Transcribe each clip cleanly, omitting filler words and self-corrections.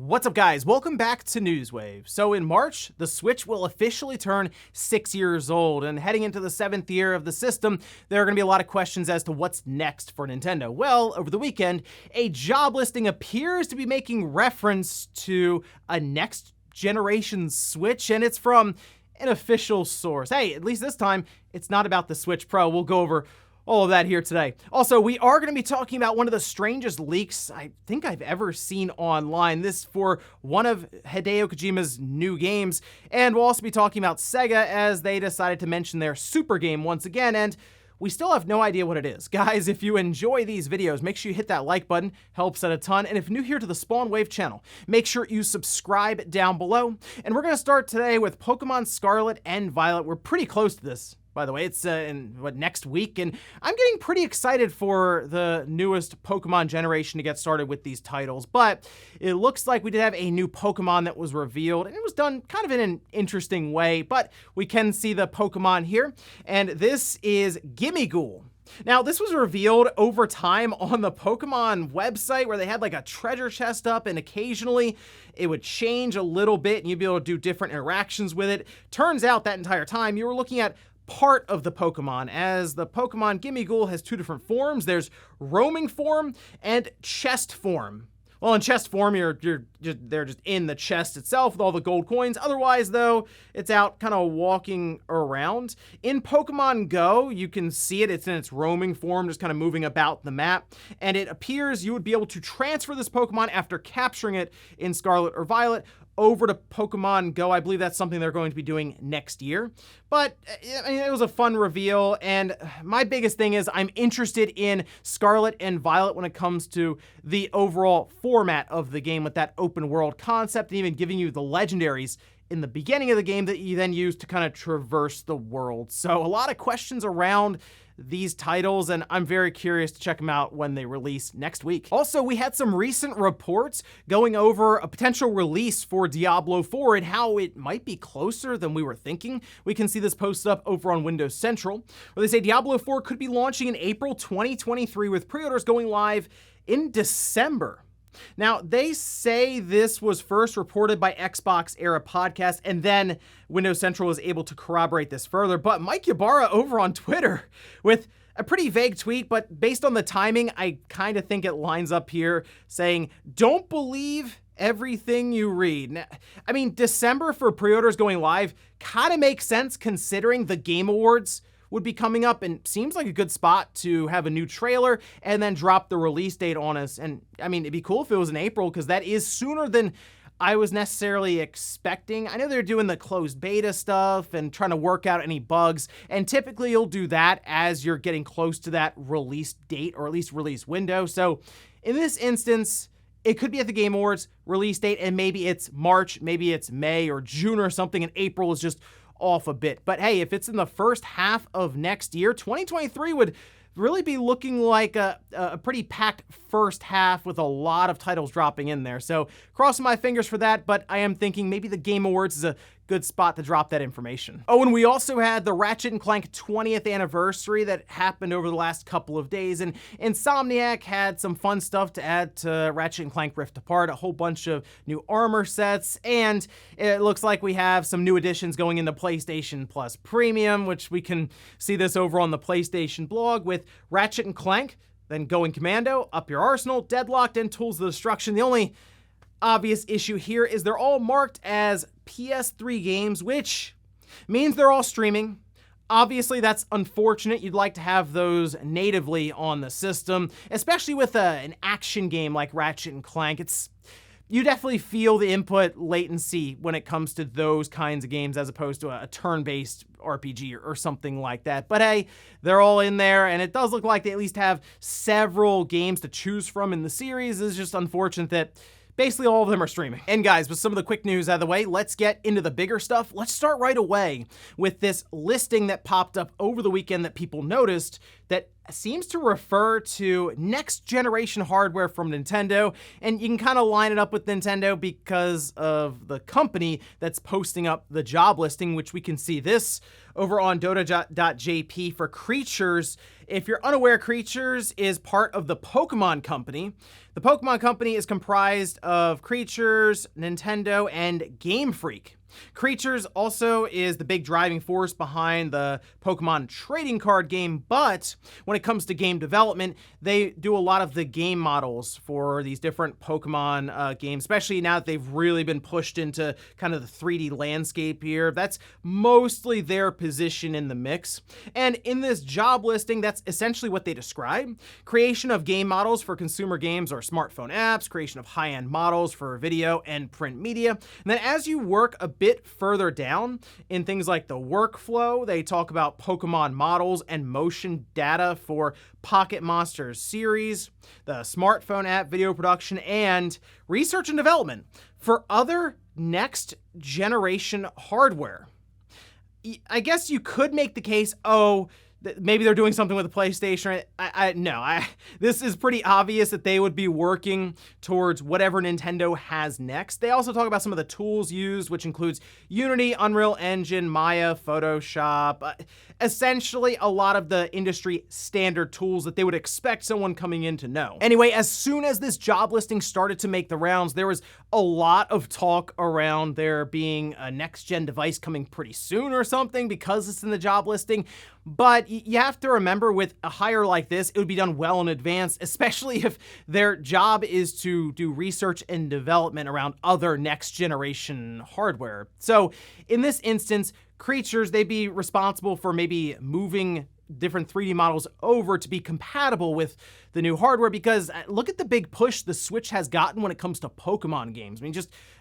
What's up, guys? Welcome back to Newswave. So in March, the Switch will officially turn 6 years old, and heading into the 7th year of the system, there are going to be a lot of questions as to what's next for Nintendo. Well, over the weekend, a job listing appears to be making reference to a next generation Switch, and it's from an official source. Hey, at least this time, it's not about the Switch Pro. We'll go over all of that here today. Also, we are going to be talking about one of the strangest leaks I think I've ever seen online. This for one of Hideo Kojima's new games. And we'll also be talking about SEGA as they decided to mention their super game once again. And we still have no idea what it is. Guys, if you enjoy these videos, make sure you hit that like button. Helps out a ton. And if you're new here to the Spawn Wave channel, make sure you subscribe down below. And we're going to start today with Pokemon Scarlet and Violet. We're pretty close to this. By the way, it's next week, and I'm getting pretty excited for the newest Pokemon generation to get started with these titles, but it looks like we did have a new Pokemon that was revealed, and it was done kind of in an interesting way, but we can see the Pokemon here, and this is Gimmighoul. Now, this was revealed over time on the Pokemon website where they had like a treasure chest up, and occasionally it would change a little bit and you'd be able to do different interactions with it. Turns out that entire time you were looking at part of the Pokemon, as the Pokemon Gimmighoul has two different forms. There's roaming form and chest form. Well, in chest form, they're just in the chest itself with all the gold coins. Otherwise, though, it's out kind of walking around. In Pokemon Go, you can see it. It's in its roaming form, just kind of moving about the map. And it appears you would be able to transfer this Pokemon after capturing it in Scarlet or Violet over to Pokemon Go. I believe that's something they're going to be doing next year. But I mean, it was a fun reveal, and my biggest thing is I'm interested in Scarlet and Violet when it comes to the overall format of the game with that open world concept, and even giving you the legendaries in the beginning of the game that you then use to kind of traverse the world. So a lot of questions around these titles, and I'm very curious to check them out when they release next week. Also, we had some recent reports going over a potential release for Diablo 4 and how it might be closer than we were thinking. We can see this posted up over on Windows Central, where they say Diablo 4 could be launching in April 2023 with pre-orders going live in December. Now, they say this was first reported by Xbox Era Podcast, and then Windows Central was able to corroborate this further. But Mike Ybarra over on Twitter with a pretty vague tweet, but based on the timing, I kind of think it lines up here, saying, "Don't believe everything you read." Now, I mean, December for pre-orders going live kind of makes sense considering the Game Awards would be coming up, and seems like a good spot to have a new trailer and then drop the release date on us. And I mean, it'd be cool if it was in April, because that is sooner than I was necessarily expecting. I know they're doing the closed beta stuff and trying to work out any bugs, and typically you'll do that as you're getting close to that release date, or at least release window. So in this instance, it could be at the Game Awards release date, and maybe it's March, maybe it's May or June or something, and April is just off a bit. But hey, if it's in the first half of next year, 2023 would really be looking like a pretty packed first half with a lot of titles dropping in there. So crossing my fingers for that, but I am thinking maybe the Game Awards is a good spot to drop that information. Oh, and we also had the Ratchet and Clank 20th anniversary that happened over the last couple of days, and Insomniac had some fun stuff to add to Ratchet and Clank Rift Apart, a whole bunch of new armor sets, and it looks like we have some new additions going into PlayStation Plus Premium, which we can see this over on the PlayStation blog with Ratchet and Clank, then Going Commando, Up Your Arsenal, Deadlocked, and Tools of Destruction. The only obvious issue here is they're all marked as PS3 games, which means they're all streaming. Obviously, that's unfortunate. You'd like to have those natively on the system, especially with an action game like Ratchet and Clank. You definitely feel the input latency when it comes to those kinds of games as opposed to a turn-based RPG or something like that. But hey, they're all in there, and it does look like they at least have several games to choose from in the series. It's just unfortunate that basically all of them are streaming. And guys, with some of the quick news out of the way, let's get into the bigger stuff. Let's start right away with this listing that popped up over the weekend that people noticed that seems to refer to next generation hardware from Nintendo, and you can kind of line it up with Nintendo because of the company that's posting up the job listing, which we can see this over on Dota.jp for Creatures. If you're unaware, Creatures is part of the Pokemon Company. The Pokemon Company is comprised of Creatures, Nintendo, and Game Freak. Creatures also is the big driving force behind the Pokemon trading card game, but when it comes to game development, they do a lot of the game models for these different Pokemon games, especially now that they've really been pushed into kind of the 3D landscape here. That's mostly their position in the mix. And in this job listing, that's essentially what they describe. Creation of game models for consumer games or smartphone apps, creation of high-end models for video and print media. And then as you work a bit further down in things like the workflow, they talk about Pokemon models and motion data for Pocket Monsters series, the smartphone app, video production, and research and development for other next generation hardware. I guess you could make the case, maybe they're doing something with the PlayStation. This is pretty obvious that they would be working towards whatever Nintendo has next. They also talk about some of the tools used, which includes Unity, Unreal Engine, Maya, Photoshop, essentially a lot of the industry standard tools that they would expect someone coming in to know. Anyway, as soon as this job listing started to make the rounds, there was a lot of talk around there being a next-gen device coming pretty soon or something because it's in the job listing. But you have to remember, with a hire like this, it would be done well in advance, especially if their job is to do research and development around other next generation hardware. So in this instance, Creatures, they'd be responsible for maybe moving different 3D models over to be compatible with the new hardware, because look at the big push the Switch has gotten when it comes to Pokemon games. I mean,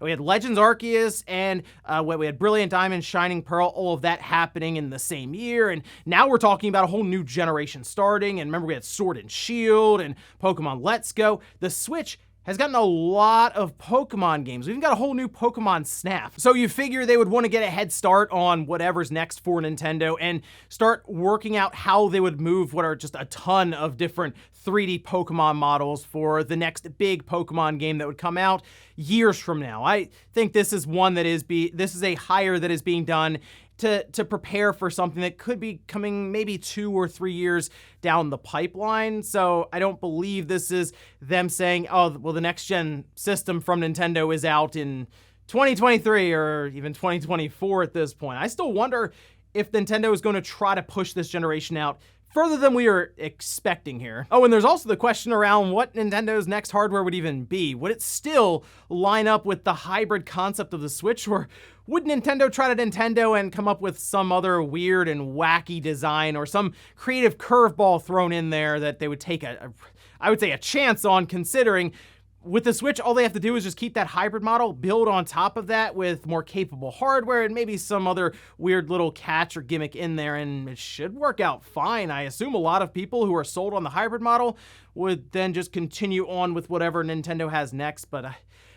we had Legends Arceus and we had Brilliant Diamond, Shining Pearl, all of that happening in the same year, and now we're talking about a whole new generation starting. And remember, we had Sword and Shield and Pokemon Let's Go. The Switch has gotten a lot of Pokemon games. We've even got a whole new Pokemon Snap. So you figure they would want to get a head start on whatever's next for Nintendo and start working out how they would move what are just a ton of different 3D Pokemon models for the next big Pokemon game that would come out years from now. I think this is one that this is a hire that is being done to prepare for something that could be coming maybe 2 or 3 years down the pipeline. So I don't believe this is them saying, oh, well, the next gen system from Nintendo is out in 2023 or even 2024 at this point. I still wonder if Nintendo is going to try to push this generation out further than we are expecting here. Oh, and there's also the question around what Nintendo's next hardware would even be. Would it still line up with the hybrid concept of the Switch, or would Nintendo try to Nintendo and come up with some other weird and wacky design or some creative curveball thrown in there that they would take I would say a chance on, considering with the Switch, all they have to do is just keep that hybrid model, build on top of that with more capable hardware and maybe some other weird little catch or gimmick in there, and it should work out fine. I assume a lot of people who are sold on the hybrid model would then just continue on with whatever Nintendo has next, but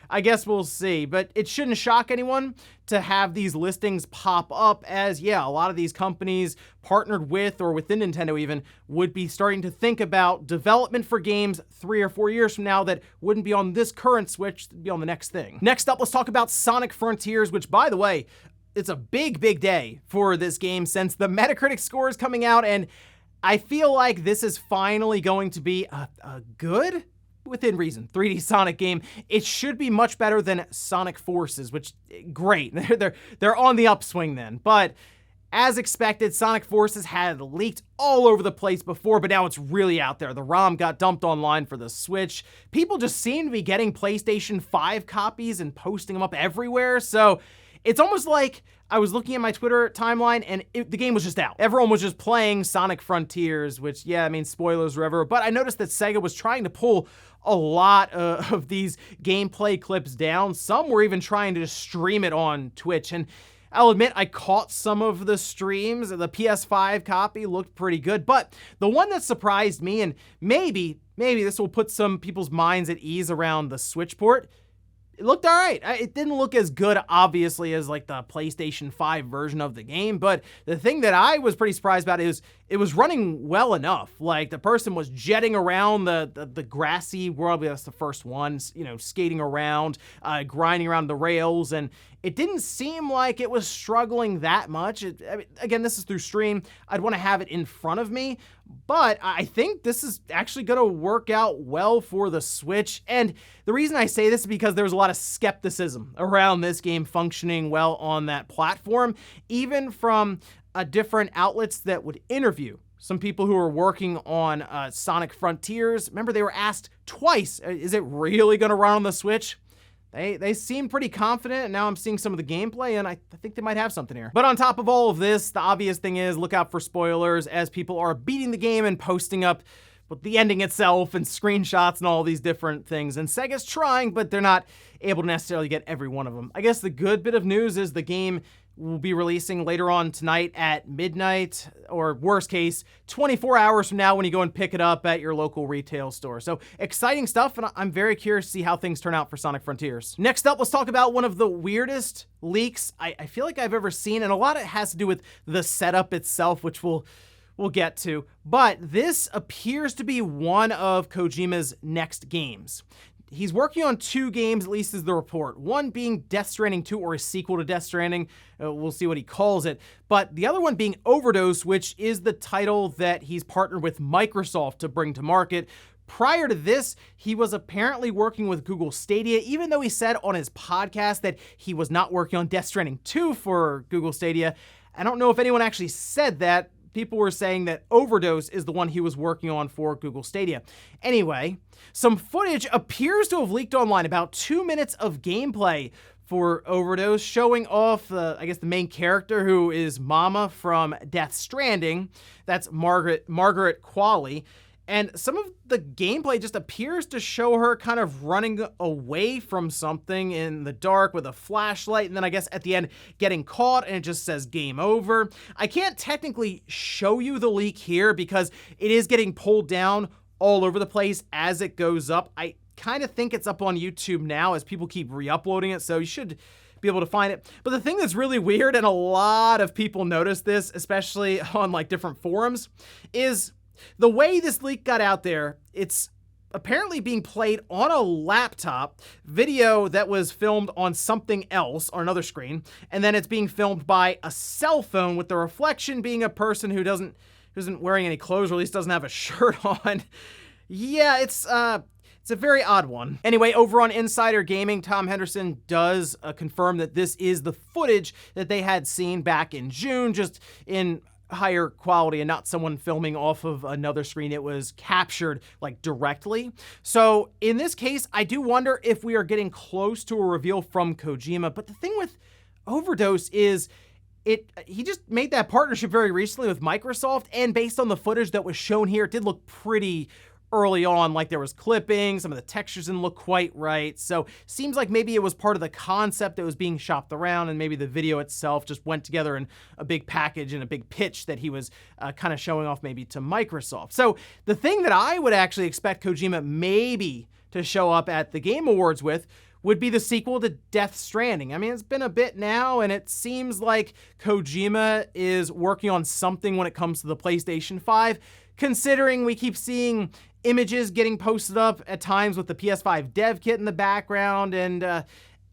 I guess we'll see. But it shouldn't shock anyone to have these listings pop up, as, yeah, a lot of these companies partnered with or within Nintendo even would be starting to think about development for games 3 or 4 years from now that wouldn't be on this current Switch, they'd be on the next thing. Next up, let's talk about Sonic Frontiers, which, by the way, it's a big, big day for this game since the Metacritic score is coming out, and I feel like this is finally going to be a good, within reason, 3D Sonic game. It should be much better than Sonic Forces, which, great, they're on the upswing then. But as expected, Sonic Forces had leaked all over the place before, but now it's really out there. The ROM got dumped online for the Switch. People just seem to be getting PlayStation 5 copies and posting them up everywhere, so it's almost like I was looking at my Twitter timeline and the game was just out. Everyone was just playing Sonic Frontiers, which, yeah, I mean, spoilers wherever, but I noticed that SEGA was trying to pull a lot of these gameplay clips down. Some were even trying to just stream it on Twitch, and I'll admit I caught some of the streams. The PS5 copy looked pretty good, but the one that surprised me, and maybe this will put some people's minds at ease around the Switch port, It looked all right. It didn't look as good, obviously, as like the PlayStation 5 version of the game, but the thing that I was pretty surprised about is it was running well enough. Like, the person was jetting around the grassy world. That's the first one, you know, skating around, grinding around the rails, and it didn't seem like it was struggling that much. I mean, again, this is through stream. I'd want to have it in front of me, but I think this is actually going to work out well for the Switch. And the reason I say this is because there was a lot of skepticism around this game functioning well on that platform, even from different outlets that would interview some people who are working on Sonic Frontiers. Remember, they were asked twice, is it really going to run on the Switch? They seem pretty confident, and now I'm seeing some of the gameplay, and I think they might have something here. But on top of all of this, the obvious thing is look out for spoilers as people are beating the game and posting up with the ending itself and screenshots and all these different things. And Sega's trying, but they're not able to necessarily get every one of them. I guess the good bit of news is the game will be releasing later on tonight at midnight, or worst case, 24 hours from now when you go and pick it up at your local retail store. So exciting stuff, and I'm very curious to see how things turn out for Sonic Frontiers. Next up, let's talk about one of the weirdest leaks I feel like I've ever seen, and a lot of it has to do with the setup itself, which we'll get to. But this appears to be one of Kojima's next games. He's working on 2 games, at least is the report. One being Death Stranding 2, or a sequel to Death Stranding. We'll see what he calls it. But the other one being Overdose, which is the title that he's partnered with Microsoft to bring to market. Prior to this, he was apparently working with Google Stadia, even though he said on his podcast that he was not working on Death Stranding 2 for Google Stadia. I don't know if anyone actually said that. People were saying that Overdose is the one he was working on for Google Stadia. Anyway, some footage appears to have leaked online, about 2 minutes of gameplay for Overdose, showing off, I guess, the main character, who is Mama from Death Stranding. That's Margaret Qualley. And some of the gameplay just appears to show her kind of running away from something in the dark with a flashlight, and then I guess at the end getting caught, and it just says game over. I can't technically show you the leak here because it is getting pulled down all over the place as it goes up. I kind of think it's up on YouTube now as people keep re-uploading it, so you should be able to find it. But the thing that's really weird, and a lot of people noticed this, especially on like different forums, is the way this leak got out there. It's apparently being played on a laptop, video that was filmed on something else, on another screen, and then it's being filmed by a cell phone, with the reflection being a person who isn't wearing any clothes, or at least doesn't have a shirt on. Yeah, it's a very odd one. Anyway, over on Insider Gaming, Tom Henderson does confirm that this is the footage that they had seen back in June, just in higher quality and not someone filming off of another screen. It was captured like directly. So in this case, I do wonder if we are getting close to a reveal from Kojima. But the thing with Overdose is he just made that partnership very recently with Microsoft, and based on the footage that was shown here, it did look pretty early on, like there was clipping, some of the textures didn't look quite right. So seems like maybe it was part of the concept that was being shopped around, and maybe the video itself just went together in a big package and a big pitch that he was kind of showing off maybe to Microsoft. So the thing that I would actually expect Kojima maybe to show up at the Game Awards with would be the sequel to Death Stranding. I mean, it's been a bit now, and it seems like Kojima is working on something when it comes to the PlayStation 5, considering we keep seeing images getting posted up at times with the PS5 dev kit in the background, and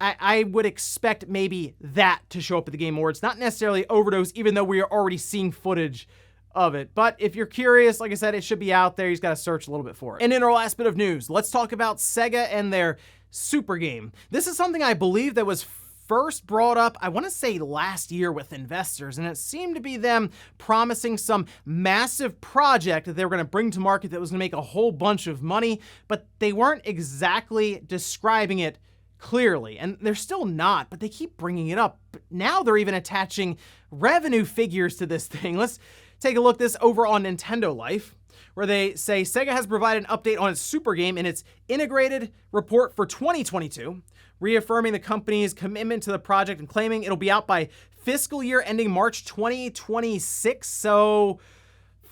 I would expect maybe that to show up at the Game Awards, not necessarily Overdose, even though we are already seeing footage of it. But if you're curious, like I said, it should be out there. You just got to search a little bit for it. And in our last bit of news, let's talk about SEGA and their Super game. This is something I believe that was first brought up, I want to say last year, with investors, and it seemed to be them promising some massive project that they were going to bring to market that was going to make a whole bunch of money, but they weren't exactly describing it clearly, and they're still not, but they keep bringing it up. But now they're even attaching revenue figures to this thing. Let's take a look at this over on Nintendo Life, where they say SEGA has provided an update on its Super game in its integrated report for 2022, reaffirming the company's commitment to the project and claiming it'll be out by fiscal year ending March 2026. So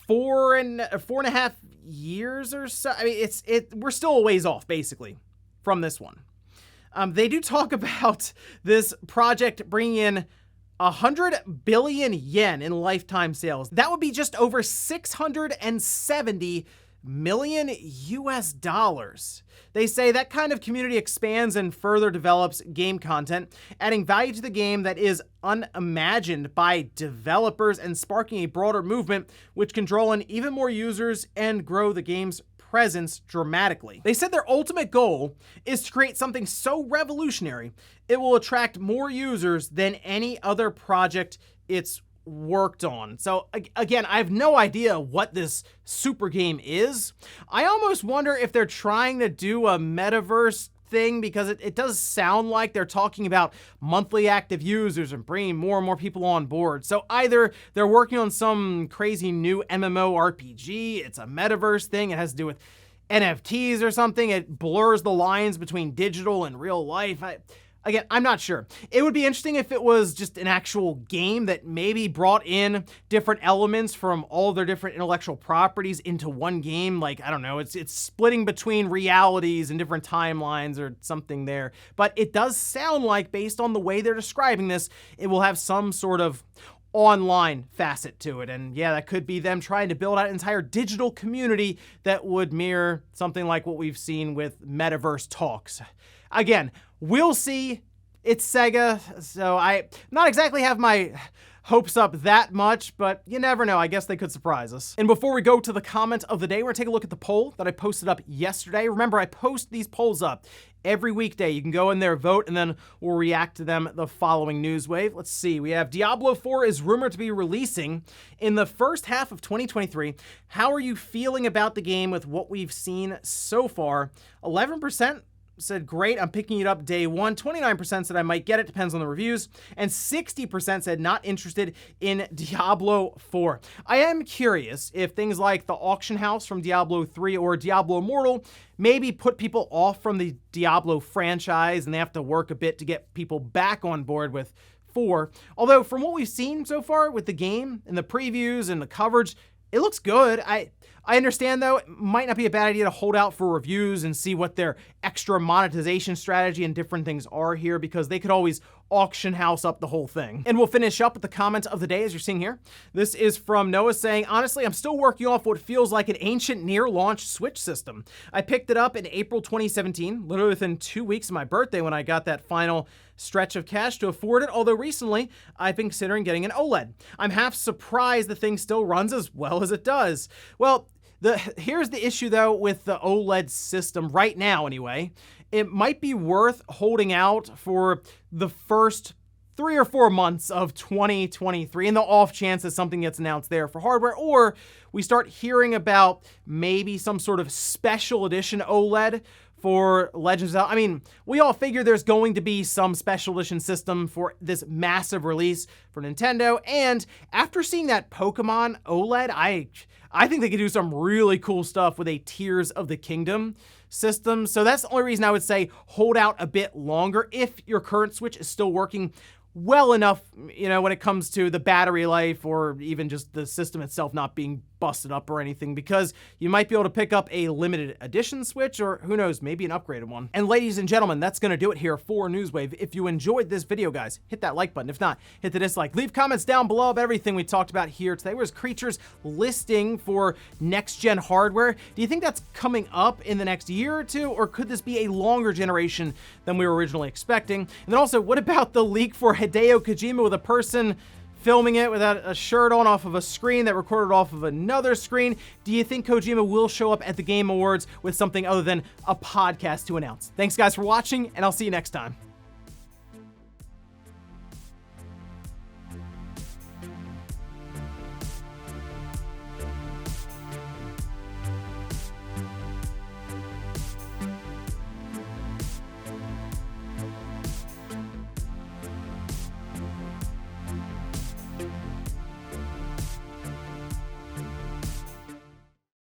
four and a half years or so. I mean, we're still a ways off, basically, from this one. They do talk about this project bringing in 100 billion yen in lifetime sales. That would be just over 670 million US dollars. They say that kind of community expands and further develops game content, adding value to the game that is unimagined by developers and sparking a broader movement which can draw in even more users and grow the game's presence dramatically. They said their ultimate goal is to create something so revolutionary it will attract more users than any other project it's worked on. So again, I have no idea what this super game is. I almost wonder if they're trying to do a metaverse thing, because it does sound like they're talking about monthly active users and bringing more and more people on board. So either they're working on some crazy new MMORPG, it's a metaverse thing, it has to do with NFTs or something, it blurs the lines between digital and real life. Again, I'm not sure. It would be interesting if it was just an actual game that maybe brought in different elements from all their different intellectual properties into one game. Like, I don't know, it's splitting between realities and different timelines or something there. But it does sound like, based on the way they're describing this, it will have some sort of online facet to it. And yeah, that could be them trying to build out an entire digital community that would mirror something like what we've seen with metaverse talks. Again, we'll see. It's SEGA, so I not exactly have my hopes up that much, but you never know. I guess they could surprise us. And before we go to the comment of the day, we're gonna take a look at the poll that I posted up yesterday. Remember, I post these polls up every weekday. You can go in there, vote, and then we'll react to them the following news wave. Let's see. We have Diablo 4 is rumored to be releasing in the first half of 2023. How are you feeling about the game with what we've seen so far? 11% said, great, I'm picking it up day one. 29% said I might get it, depends on the reviews. And 60% said not interested in Diablo 4. I am curious if things like the auction house from Diablo 3 or Diablo Immortal maybe put people off from the Diablo franchise and they have to work a bit to get people back on board with 4. Although from what we've seen so far with the game and the previews and the coverage, it looks good. I understand, though, it might not be a bad idea to hold out for reviews and see what their extra monetization strategy and different things are here, because they could always auction house up the whole thing. And we'll finish up with the comment of the day, as you're seeing here. This is from Noah saying, honestly, I'm still working off what feels like an ancient near-launch Switch system. I picked it up in April 2017, literally within 2 weeks of my birthday when I got that final stretch of cash to afford it, although recently I've been considering getting an OLED. I'm half surprised the thing still runs as well as it does. Well, here's the issue, though, with the OLED system right now, anyway. It might be worth holding out for the first 3 or 4 months of 2023 in the off chance that something gets announced there for hardware, or we start hearing about maybe some sort of special edition OLED for Legends of Zelda. I mean, we all figure there's going to be some special edition system for this massive release for Nintendo, and after seeing that Pokemon OLED, I think they could do some really cool stuff with a Tears of the Kingdom system. So that's the only reason I would say hold out a bit longer if your current Switch is still working well enough, you know, when it comes to the battery life or even just the system itself not being busted up or anything, because you might be able to pick up a limited edition Switch, or who knows, maybe an upgraded one. And ladies and gentlemen, that's going to do it here for Newswave. If you enjoyed this video, guys, hit that like button. If not, hit the dislike. Leave comments down below of everything we talked about here today. Where's Creatures listing for next-gen hardware? Do you think that's coming up in the next year or two, or could this be a longer generation than we were originally expecting? And then also, what about the leak for Hideo Kojima with a person filming it without a shirt on off of a screen that recorded off of another screen? Do you think Kojima will show up at the Game Awards with something other than a podcast to announce? Thanks, guys, for watching, and I'll see you next time.